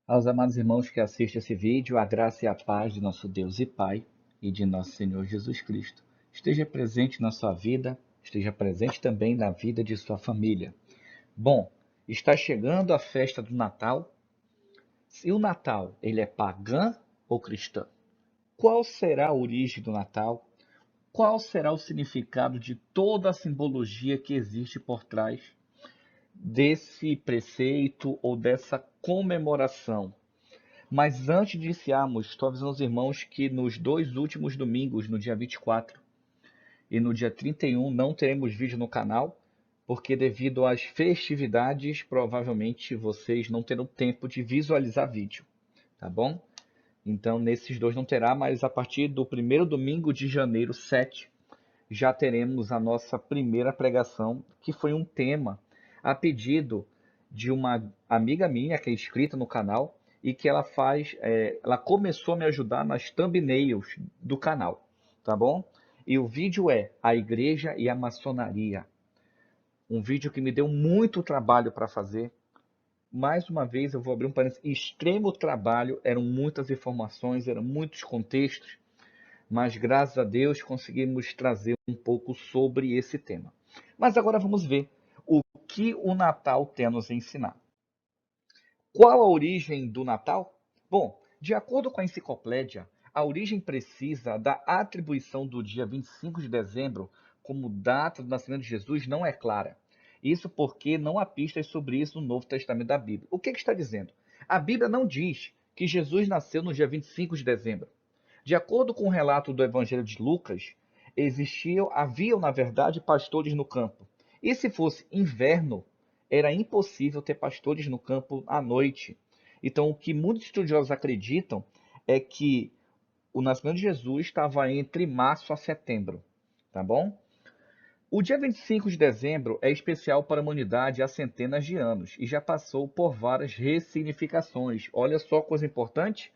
Aos amados irmãos que assistem esse vídeo, a graça e a paz de nosso Deus e Pai e de nosso Senhor Jesus Cristo esteja presente na sua vida, esteja presente também na vida de sua família. Bom, está chegando a festa do Natal. Se o Natal ele é pagã ou cristão? Qual será a origem do Natal? Qual será o significado de toda a simbologia que existe por trás desse preceito ou dessa comemoração? Mas antes de iniciarmos, estou avisando os irmãos que nos dois últimos domingos, no dia 24 e no dia 31, não teremos vídeo no canal, porque devido às festividades, provavelmente vocês não terão tempo de visualizar vídeo, tá bom? Então, nesses dois não terá, mas a partir do primeiro domingo de janeiro, 7, já teremos a nossa primeira pregação, que foi um tema a pedido de uma amiga minha que é inscrita no canal e que ela começou a me ajudar nas thumbnails do canal, tá bom? E o vídeo é A Igreja e a Maçonaria. Um vídeo que me deu muito trabalho para fazer. Mais uma vez, eu vou abrir um parênteses, extremo trabalho, eram muitas informações, eram muitos contextos, mas graças a Deus conseguimos trazer um pouco sobre esse tema. Mas agora vamos ver o que o Natal tem a nos ensinar. Qual a origem do Natal? Bom, de acordo com a enciclopédia, a origem precisa da atribuição do dia 25 de dezembro como data do nascimento de Jesus não é clara. Isso porque não há pistas sobre isso no Novo Testamento da Bíblia. O que está dizendo? A Bíblia não diz que Jesus nasceu no dia 25 de dezembro. De acordo com o relato do Evangelho de Lucas, haviam, na verdade, pastores no campo. E se fosse inverno, era impossível ter pastores no campo à noite. Então, o que muitos estudiosos acreditam é que o nascimento de Jesus estava entre março a setembro, tá bom? O dia 25 de dezembro é especial para a humanidade há centenas de anos e já passou por várias ressignificações. Olha só coisa importante,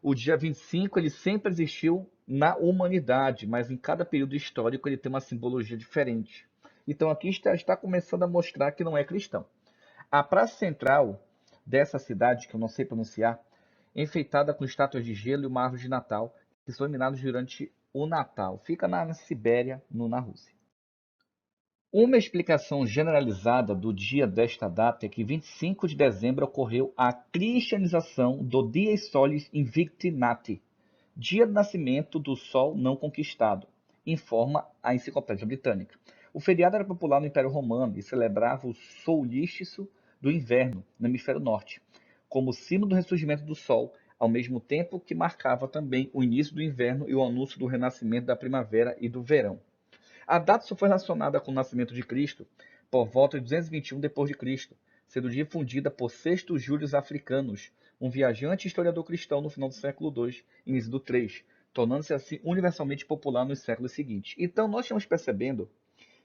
o dia 25 ele sempre existiu na humanidade, mas em cada período histórico ele tem uma simbologia diferente. Então aqui está começando a mostrar que não é cristão. A praça central dessa cidade, que eu não sei pronunciar, é enfeitada com estátuas de gelo e uma árvore de Natal, que são iluminados durante o Natal. Fica na Sibéria, na Rússia. Uma explicação generalizada do dia desta data é que 25 de dezembro ocorreu a cristianização do Dies Solis Invicti Nati, dia do nascimento do Sol não conquistado, informa a Enciclopédia Britânica. O feriado era popular no Império Romano e celebrava o solstício do inverno no hemisfério norte, como símbolo do ressurgimento do Sol, ao mesmo tempo que marcava também o início do inverno e o anúncio do renascimento da primavera e do verão. A data só foi relacionada com o nascimento de Cristo por volta de 221 d.C., sendo difundida por Sexto Júlio Africanos, um viajante e historiador cristão no final do século II e início do III, tornando-se assim universalmente popular nos séculos seguintes. Então nós estamos percebendo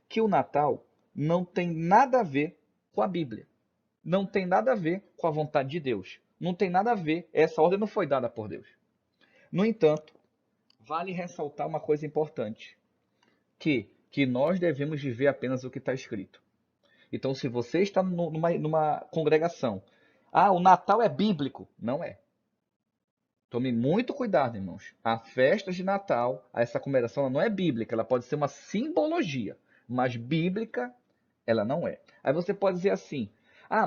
que o Natal não tem nada a ver com a Bíblia, não tem nada a ver com a vontade de Deus, não tem nada a ver, essa ordem não foi dada por Deus. No entanto, vale ressaltar uma coisa importante, que nós devemos viver apenas o que está escrito. Então, se você está numa congregação, o Natal é bíblico. Não é. Tome muito cuidado, irmãos. A festa de Natal, essa comemoração, ela não é bíblica, ela pode ser uma simbologia, mas bíblica ela não é. Aí você pode dizer assim,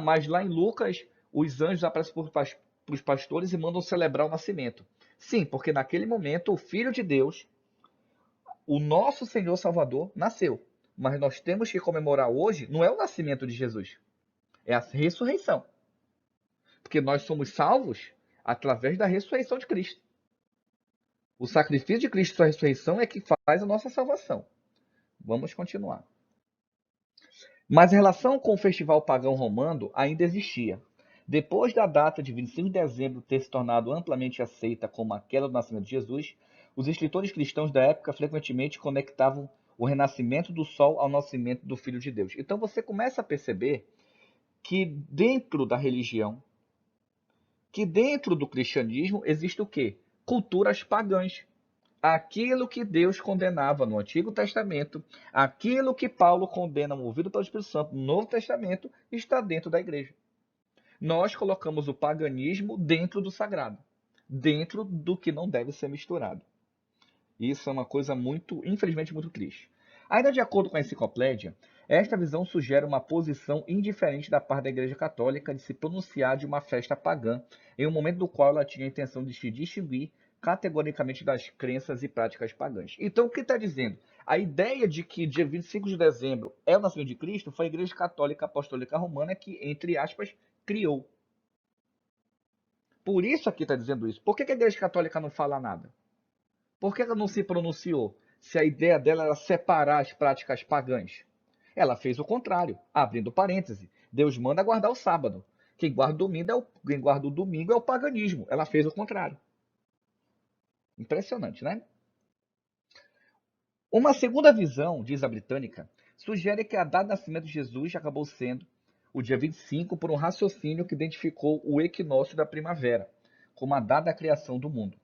mas lá em Lucas, os anjos aparecem para os pastores e mandam celebrar o nascimento. Sim, porque naquele momento o Filho de Deus, o nosso Senhor Salvador nasceu. Mas nós temos que comemorar hoje, não é o nascimento de Jesus, é a ressurreição. Porque nós somos salvos através da ressurreição de Cristo. O sacrifício de Cristo e sua ressurreição é que faz a nossa salvação. Vamos continuar. Mas a relação com o festival pagão romano ainda existia. Depois da data de 25 de dezembro ter se tornado amplamente aceita como aquela do nascimento de Jesus, os escritores cristãos da época frequentemente conectavam o renascimento do sol ao nascimento do Filho de Deus. Então você começa a perceber que dentro da religião, que dentro do cristianismo existe o quê? Culturas pagãs. Aquilo que Deus condenava no Antigo Testamento, aquilo que Paulo condena, movido pelo Espírito Santo, no Novo Testamento, está dentro da igreja. Nós colocamos o paganismo dentro do sagrado, dentro do que não deve ser misturado. Isso é uma coisa muito, infelizmente, muito triste. Ainda de acordo com a enciclopédia, esta visão sugere uma posição indiferente da parte da Igreja Católica de se pronunciar de uma festa pagã, em um momento no qual ela tinha a intenção de se distinguir categoricamente das crenças e práticas pagãs. Então, o que está dizendo? A ideia de que dia 25 de dezembro é o nascimento de Cristo foi a Igreja Católica Apostólica Romana que, entre aspas, criou. Por isso aqui está dizendo isso. Por que a Igreja Católica não fala nada? Por que ela não se pronunciou? Se a ideia dela era separar as práticas pagãs. Ela fez o contrário, abrindo parêntese. Deus manda guardar o sábado. Quem guarda o domingo é o paganismo. Ela fez o contrário. Impressionante, né? Uma segunda visão, diz a britânica, sugere que a data de nascimento de Jesus acabou sendo o dia 25 por um raciocínio que identificou o equinócio da primavera como a data da criação do mundo.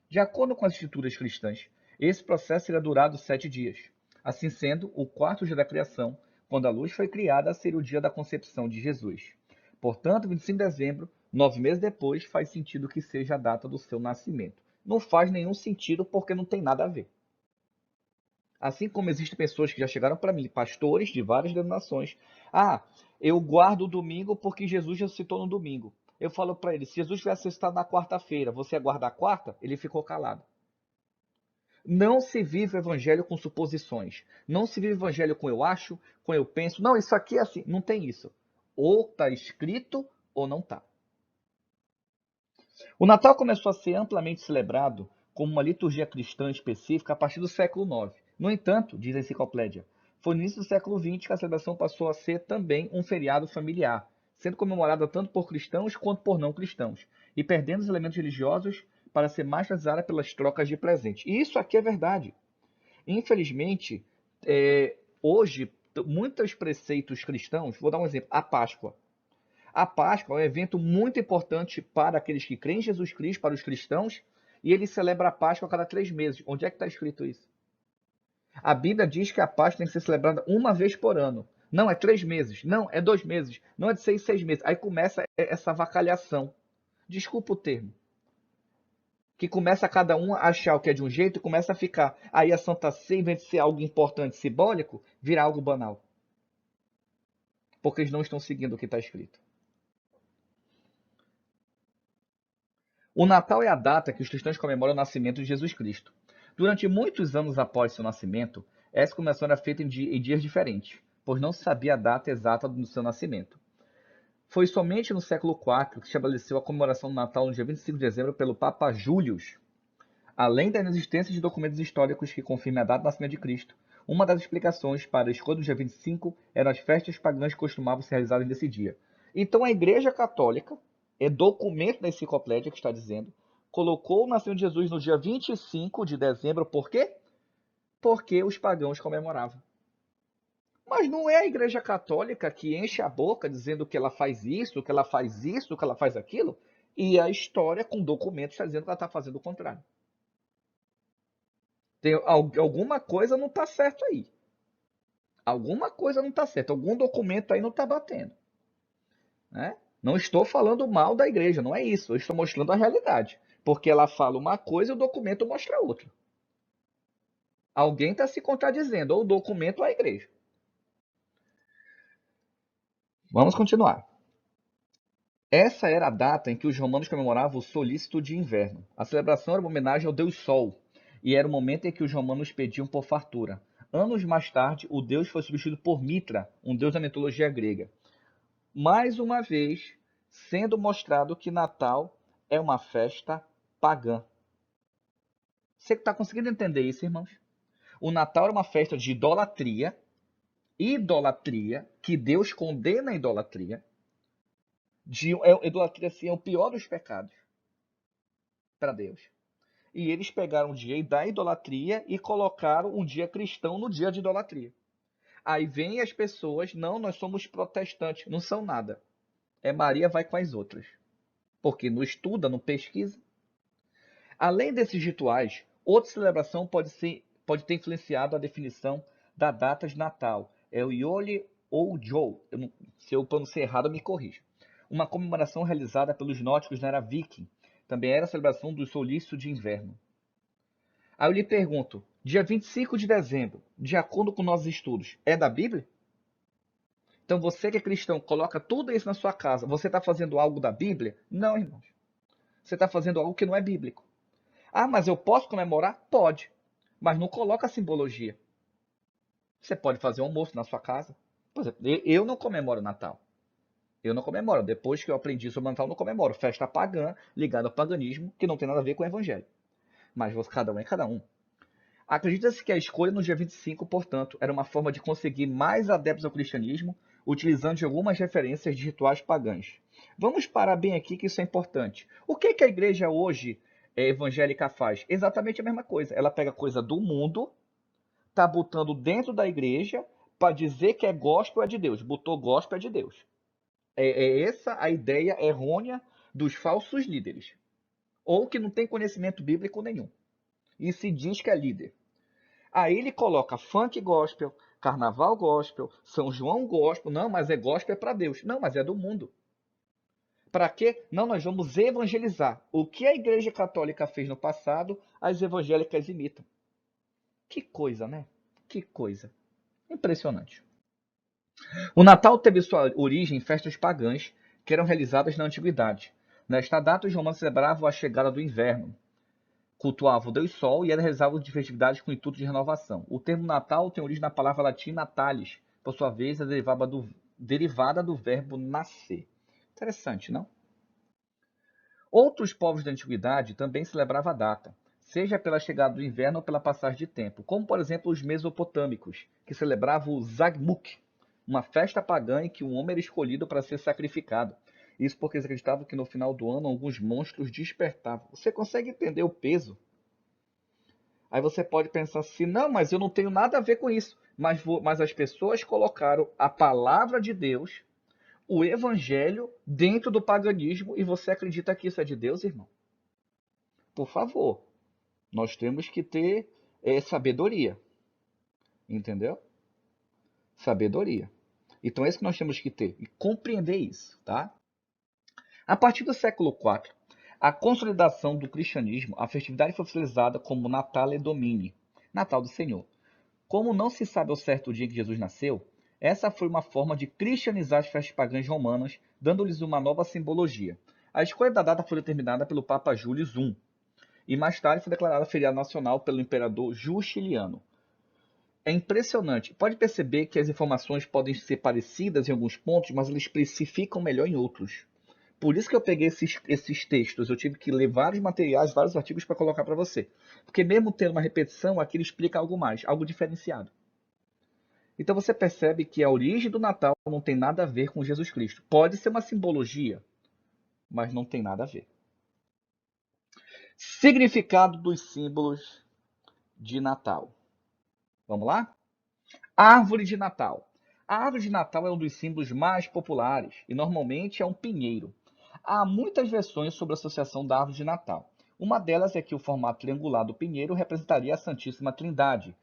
De acordo com as escrituras cristãs, esse processo teria durado 7 dias. Assim sendo, o quarto dia da criação, quando a luz foi criada, seria o dia da concepção de Jesus. Portanto, 25 de dezembro, 9 meses depois, faz sentido que seja a data do seu nascimento. Não faz nenhum sentido porque não tem nada a ver. Assim como existem pessoas que já chegaram para mim, pastores de várias denominações. Ah, eu guardo o domingo porque Jesus ressuscitou no domingo. Eu falo para ele, se Jesus tivesse ressuscitado na quarta-feira, você ia guardar a quarta? Ele ficou calado. Não se vive o evangelho com suposições. Não se vive o evangelho com eu acho, com eu penso. Não, isso aqui é assim. Não tem isso. Ou está escrito ou não está. O Natal começou a ser amplamente celebrado como uma liturgia cristã específica a partir do século IX. No entanto, diz a enciclopédia, foi no início do século XX que a celebração passou a ser também um feriado familiar, sendo comemorada tanto por cristãos quanto por não cristãos, e perdendo os elementos religiosos para ser mais utilizada pelas trocas de presentes. E isso aqui é verdade. Infelizmente, hoje, muitos preceitos cristãos, vou dar um exemplo, a Páscoa. A Páscoa é um evento muito importante para aqueles que creem em Jesus Cristo, para os cristãos, e ele celebra a Páscoa a cada 3 meses. Onde é que está escrito isso? A Bíblia diz que a Páscoa tem que ser celebrada uma vez por ano. Não, é 3 meses. Não, é 2 meses. Não é de 6 meses. Aí começa essa avacalhação. Desculpa o termo. Que começa cada um a achar o que é de um jeito e começa a ficar. Aí a Santa Ceia, em vez de ser algo importante, simbólico, vira algo banal. Porque eles não estão seguindo o que está escrito. O Natal é a data que os cristãos comemoram o nascimento de Jesus Cristo. Durante muitos anos após seu nascimento, essa comemoração era feita em dias diferentes, pois não se sabia a data exata do seu nascimento. Foi somente no século IV que se estabeleceu a comemoração do Natal no dia 25 de dezembro pelo Papa Július. Além da inexistência de documentos históricos que confirmem a data do nascimento de Cristo, uma das explicações para a escolha do dia 25 eram as festas pagãs que costumavam ser realizadas nesse dia. Então a Igreja Católica, é documento da enciclopédia que está dizendo, colocou o nascimento de Jesus no dia 25 de dezembro, por quê? Porque os pagãos comemoravam. Mas não é a Igreja Católica que enche a boca dizendo que ela faz isso, que ela faz isso, que ela faz aquilo, e a história com documentos está dizendo que ela está fazendo o contrário. Alguma coisa não está certo aí. Alguma coisa não está certa. Algum documento aí não está batendo. Né? Não estou falando mal da igreja, não é isso. Eu estou mostrando a realidade. Porque ela fala uma coisa e o documento mostra outra. Alguém está se contradizendo, ou o documento ou a igreja. Vamos continuar. Essa era a data em que os romanos comemoravam o solícito de inverno. A celebração era uma homenagem ao deus Sol, e era o momento em que os romanos pediam por fartura. Anos mais tarde, o deus foi substituído por Mitra, um deus da mitologia grega. Mais uma vez, sendo mostrado que Natal é uma festa pagã. Você está conseguindo entender isso, irmãos? O Natal é uma festa de idolatria, que Deus condena a idolatria. Idolatria assim, é o pior dos pecados para Deus. E eles pegaram o dia da idolatria e colocaram um dia cristão no dia de idolatria. Aí vem as pessoas, não, nós somos protestantes, não são nada. É Maria vai com as outras. Porque não estuda, não pesquisa. Além desses rituais, outra celebração pode ter influenciado a definição da data de Natal. É o Yoli ou Joe. Se eu pronunciei errado, me corrija. uma comemoração realizada pelos nórdicos na era viking. Também era a celebração do solstício de inverno. Aí eu lhe pergunto, dia 25 de dezembro, de acordo com nossos estudos, é da Bíblia? Então você que é cristão, coloca tudo isso na sua casa. Você está fazendo algo da Bíblia? Não, irmãos. Você está fazendo algo que não é bíblico. Ah, mas eu posso comemorar? Pode. Mas não coloca simbologia. Você pode fazer um almoço na sua casa. Por exemplo, eu não comemoro Natal. Eu não comemoro. Depois que eu aprendi sobre o Natal, eu não comemoro. Festa pagã, ligada ao paganismo, que não tem nada a ver com o evangelho. Mas cada um é cada um. Acredita-se que a escolha no dia 25, portanto, era uma forma de conseguir mais adeptos ao cristianismo, utilizando de algumas referências de rituais pagãos. Vamos parar bem aqui que isso é importante. O que a igreja hoje evangélica faz? Exatamente a mesma coisa. Ela pega coisa do mundo, está botando dentro da igreja para dizer que é gospel é de Deus. Botou gospel é de Deus. É essa a ideia errônea dos falsos líderes. Ou que não tem conhecimento bíblico nenhum. E se diz que é líder. Aí ele coloca funk gospel, carnaval gospel, São João gospel. Não, mas é gospel é para Deus. Não, mas é do mundo. Para quê? Não, nós vamos evangelizar. O que a Igreja Católica fez no passado, as evangélicas imitam. Que coisa, né? Que coisa. Impressionante. O Natal teve sua origem em festas pagãs que eram realizadas na antiguidade. Nesta data, os romanos celebravam a chegada do inverno, cultuavam o Deus Sol e eram realizados de festividades com intuito de renovação. O termo Natal tem origem na palavra latina natalis, por sua vez, é derivada do verbo nascer. Interessante, não? Outros povos da antiguidade também celebravam a data, seja pela chegada do inverno ou pela passagem de tempo, como por exemplo os mesopotâmicos, que celebravam o Zagmuk, uma festa pagã em que um homem era escolhido para ser sacrificado. Isso porque eles acreditavam que no final do ano alguns monstros despertavam. Você consegue entender o peso? Aí você pode pensar assim, não, mas eu não tenho nada a ver com isso. Mas as pessoas colocaram a palavra de Deus, o evangelho, dentro do paganismo e você acredita que isso é de Deus, irmão? Por favor, nós temos que ter sabedoria. Entendeu? Sabedoria. Então é isso que nós temos que ter e compreender isso, tá? A partir do século IV, a consolidação do cristianismo, a festividade foi oficializada como Natale Domini, Natal do Senhor. Como não se sabe ao certo o dia em que Jesus nasceu, essa foi uma forma de cristianizar as festas pagãs romanas, dando-lhes uma nova simbologia. A escolha da data foi determinada pelo Papa Júlio I e mais tarde foi declarada feriado nacional pelo imperador Justiniano. É impressionante. Pode perceber que as informações podem ser parecidas em alguns pontos, mas eles especificam melhor em outros. Por isso que eu peguei esses textos. Eu tive que ler vários materiais, vários artigos para colocar para você. Porque mesmo tendo uma repetição, aqui ele explica algo mais, algo diferenciado. Então você percebe que a origem do Natal não tem nada a ver com Jesus Cristo. Pode ser uma simbologia, mas não tem nada a ver. Significado dos símbolos de Natal. Vamos lá? Árvore de Natal. A árvore de Natal é um dos símbolos mais populares e normalmente é um pinheiro. Há muitas versões sobre a associação da árvore de Natal. Uma delas é que o formato triangular do pinheiro representaria a Santíssima Trindade.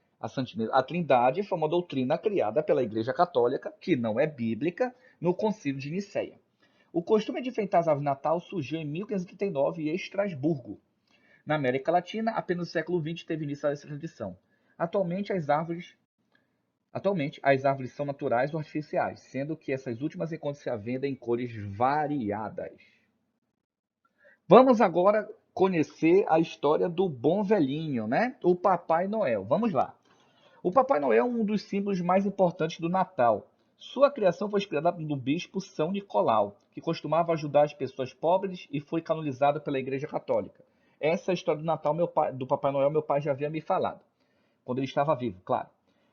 A Trindade foi uma doutrina criada pela Igreja Católica, que não é bíblica, no Concílio de Nicéia. O costume de enfeitar as árvores de Natal surgiu em 1539 em Estrasburgo. Na América Latina, apenas no século XX teve início essa tradição. Atualmente, as árvores são naturais ou artificiais, sendo que essas últimas encontram-se à venda em cores variadas. Vamos agora conhecer a história do bom velhinho, né? O Papai Noel. Vamos lá. O Papai Noel é um dos símbolos mais importantes do Natal. Sua criação foi inspirada do bispo São Nicolau, que costumava ajudar as pessoas pobres e foi canonizado pela Igreja Católica. Essa é a história do Natal do Papai Noel, meu pai já havia me falado, quando ele estava vivo, claro.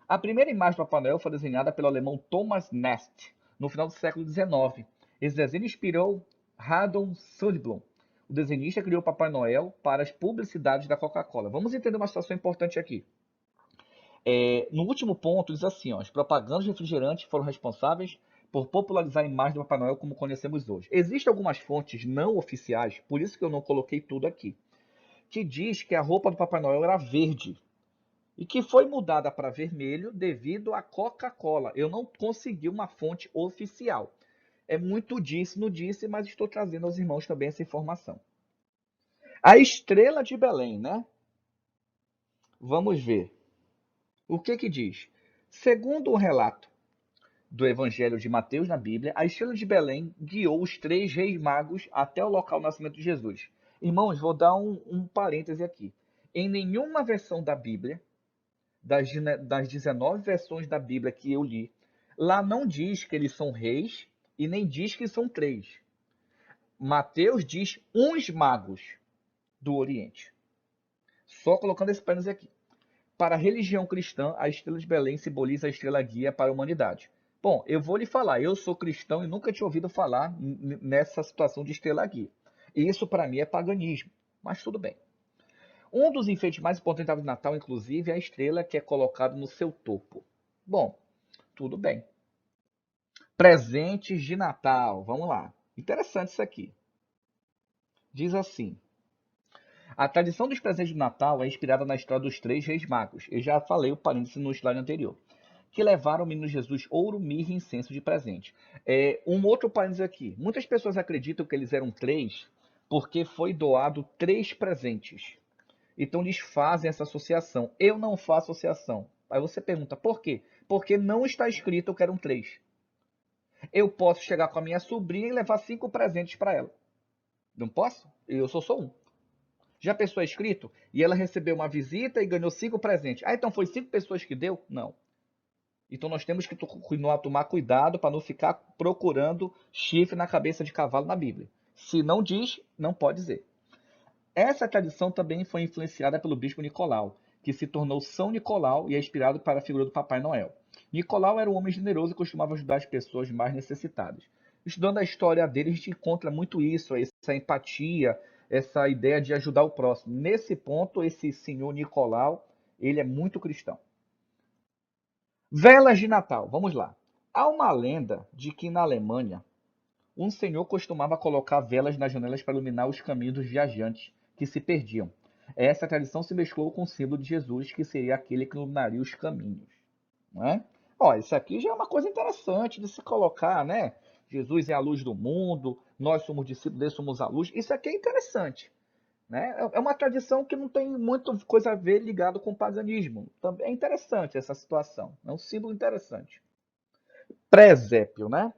A primeira imagem do Papai Noel foi desenhada pelo alemão Thomas Nast, no final do século XIX. Esse desenho inspirou Harold Sundblom. O desenhista criou o Papai Noel para as publicidades da Coca-Cola. Vamos entender uma situação importante aqui. No último ponto, diz assim, ó, as propagandas de refrigerantes foram responsáveis por popularizar a imagem do Papai Noel como conhecemos hoje. Existem algumas fontes não oficiais, por isso que eu não coloquei tudo aqui, que diz que a roupa do Papai Noel era verde e que foi mudada para vermelho devido à Coca-Cola. Eu não consegui uma fonte oficial. É muito disse, não disse, mas estou trazendo aos irmãos também essa informação. A estrela de Belém, né? Vamos ver. O que que diz? Segundo o relato do Evangelho de Mateus na Bíblia, a estrela de Belém guiou os 3 reis magos até o local do nascimento de Jesus. Irmãos, vou dar um parêntese aqui. Em nenhuma versão da Bíblia, das 19 versões da Bíblia que eu li, lá não diz que eles são reis e nem diz que são 3. Mateus diz uns magos do Oriente. Só colocando esse parêntese aqui. Para a religião cristã, a estrela de Belém simboliza a estrela guia para a humanidade. Bom, eu vou lhe falar, eu sou cristão e nunca tinha ouvido falar nessa situação de estrela guia. E isso para mim é paganismo, mas tudo bem. Um dos enfeites mais importantes da árvore de Natal, inclusive, é a estrela que é colocada no seu topo. Bom, tudo bem. Presentes de Natal, vamos lá. Interessante isso aqui. Diz assim: a tradição dos presentes de Natal é inspirada na história dos 3 reis magos. Eu já falei o parênteses no slide anterior. Que levaram ao menino Jesus ouro, mirra e incenso de presente. Um outro parênteses aqui. Muitas pessoas acreditam que eles eram 3 porque foi doado 3 presentes. Então eles fazem essa associação. Eu não faço associação. Aí você pergunta, por quê? Porque não está escrito que eram 3. Eu posso chegar com a minha sobrinha e levar 5 presentes para ela. Não posso? Eu sou um. Já pensou escrito? E ela recebeu uma visita e ganhou 5 presentes. Ah, então foi 5 pessoas que deu? Não. Então nós temos que tomar cuidado para não ficar procurando chifre na cabeça de cavalo na Bíblia. Se não diz, não pode dizer. Essa tradição também foi influenciada pelo bispo Nicolau, que se tornou São Nicolau e é inspirado para a figura do Papai Noel. Nicolau era um homem generoso e costumava ajudar as pessoas mais necessitadas. Estudando a história dele, a gente encontra muito isso, essa empatia, essa ideia de ajudar o próximo. Nesse ponto, esse senhor Nicolau, ele é muito cristão. Velas de Natal, vamos lá. Há uma lenda de que na Alemanha, um senhor costumava colocar velas nas janelas para iluminar os caminhos dos viajantes que se perdiam. Essa tradição se mesclou com o símbolo de Jesus, que seria aquele que iluminaria os caminhos. Não é? Ó, isso aqui já é uma coisa interessante de se colocar, né? Jesus é a luz do mundo, nós somos discípulos dele, somos a luz. Isso aqui é interessante. Né? É uma tradição que não tem muita coisa a ver ligado com o paganismo. Também é interessante essa situação. É um símbolo interessante. Presépio, né?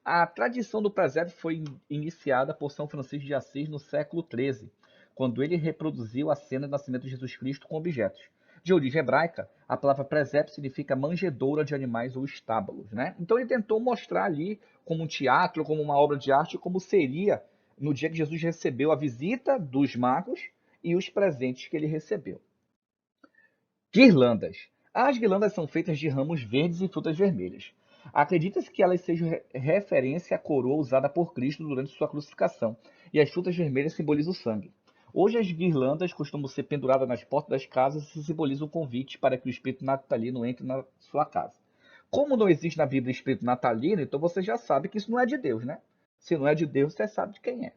A tradição do presépio foi iniciada por São Francisco de Assis no século XIII, quando ele reproduziu a cena do nascimento de Jesus Cristo com objetos. De origem hebraica, a palavra presépio significa manjedoura de animais ou estábulos, né? Então ele tentou mostrar ali como um teatro, como uma obra de arte, como seria no dia que Jesus recebeu a visita dos magos e os presentes que ele recebeu. Guirlandas. As guirlandas são feitas de ramos verdes e frutas vermelhas. Acredita-se que elas sejam referência à coroa usada por Cristo durante sua crucificação, e as frutas vermelhas simbolizam o sangue. Hoje as guirlandas costumam ser penduradas nas portas das casas e simbolizam o convite para que o espírito natalino entre na sua casa. Como não existe na Bíblia espírito natalino, então você já sabe que isso não é de Deus, né? Se não é de Deus, você sabe de quem é.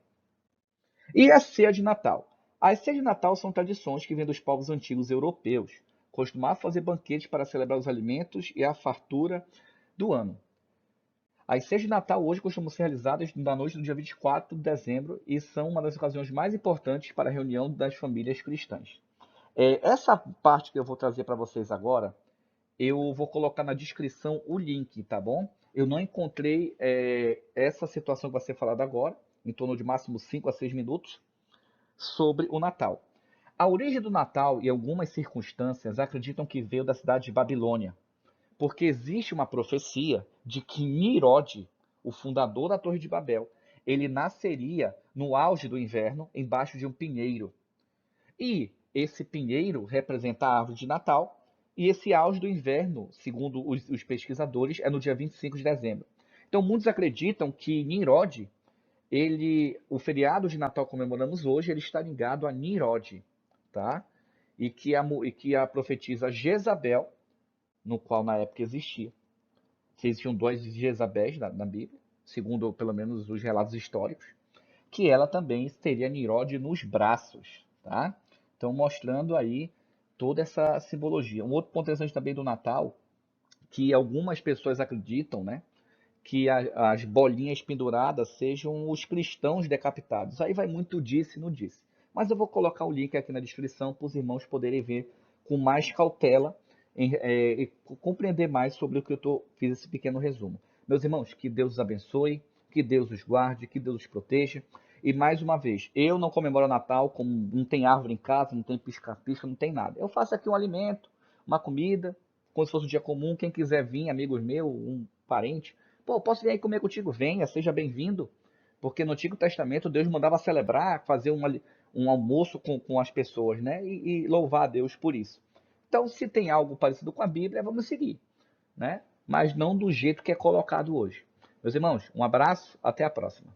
E a ceia de Natal? As ceias de Natal são tradições que vêm dos povos antigos europeus. Costumavam fazer banquetes para celebrar os alimentos e a fartura do ano. As ceias de Natal hoje costumam ser realizadas na noite do dia 24 de dezembro e são uma das ocasiões mais importantes para a reunião das famílias cristãs. Essa parte que eu vou trazer para vocês agora, eu vou colocar na descrição o link, tá bom? Eu não encontrei essa situação que vai ser falada agora, em torno de máximo 5 a 6 minutos, sobre o Natal. A origem do Natal e algumas circunstâncias acreditam que veio da cidade de Babilônia, porque existe uma profecia de que Nirode, o fundador da Torre de Babel, ele nasceria no auge do inverno embaixo de um pinheiro. E esse pinheiro representa a árvore de Natal, e esse auge do inverno, segundo os pesquisadores, é no dia 25 de dezembro. Então muitos acreditam que Nirode, o feriado de Natal que comemoramos hoje, ele está ligado a Nirode, tá? E que a profetisa Jezabel, no qual na época existia, que existiam 2 Jezabéis na Bíblia, segundo pelo menos os relatos históricos, que ela também teria Nirode nos braços, tá? Então mostrando aí toda essa simbologia. Um outro ponto interessante também do Natal, que algumas pessoas acreditam, né, que as bolinhas penduradas sejam os cristãos decapitados. Aí vai muito disse e não disse. Mas eu vou colocar o link aqui na descrição para os irmãos poderem ver com mais cautela e compreender mais sobre o que fiz esse pequeno resumo. Meus irmãos, que Deus os abençoe, que Deus os guarde, que Deus os proteja. E mais uma vez, eu não comemoro Natal, como não tem árvore em casa, não tem pisca-pisca, não tem nada. Eu faço aqui um alimento, uma comida, como se fosse um dia comum. Quem quiser vir, amigos meus, um parente, pô, posso vir aí comer contigo? Venha, seja bem-vindo. Porque no Antigo Testamento Deus mandava celebrar, fazer um almoço com as pessoas, né? E louvar a Deus por isso. Então, se tem algo parecido com a Bíblia, vamos seguir, né? Mas não do jeito que é colocado hoje. Meus irmãos, um abraço, até a próxima.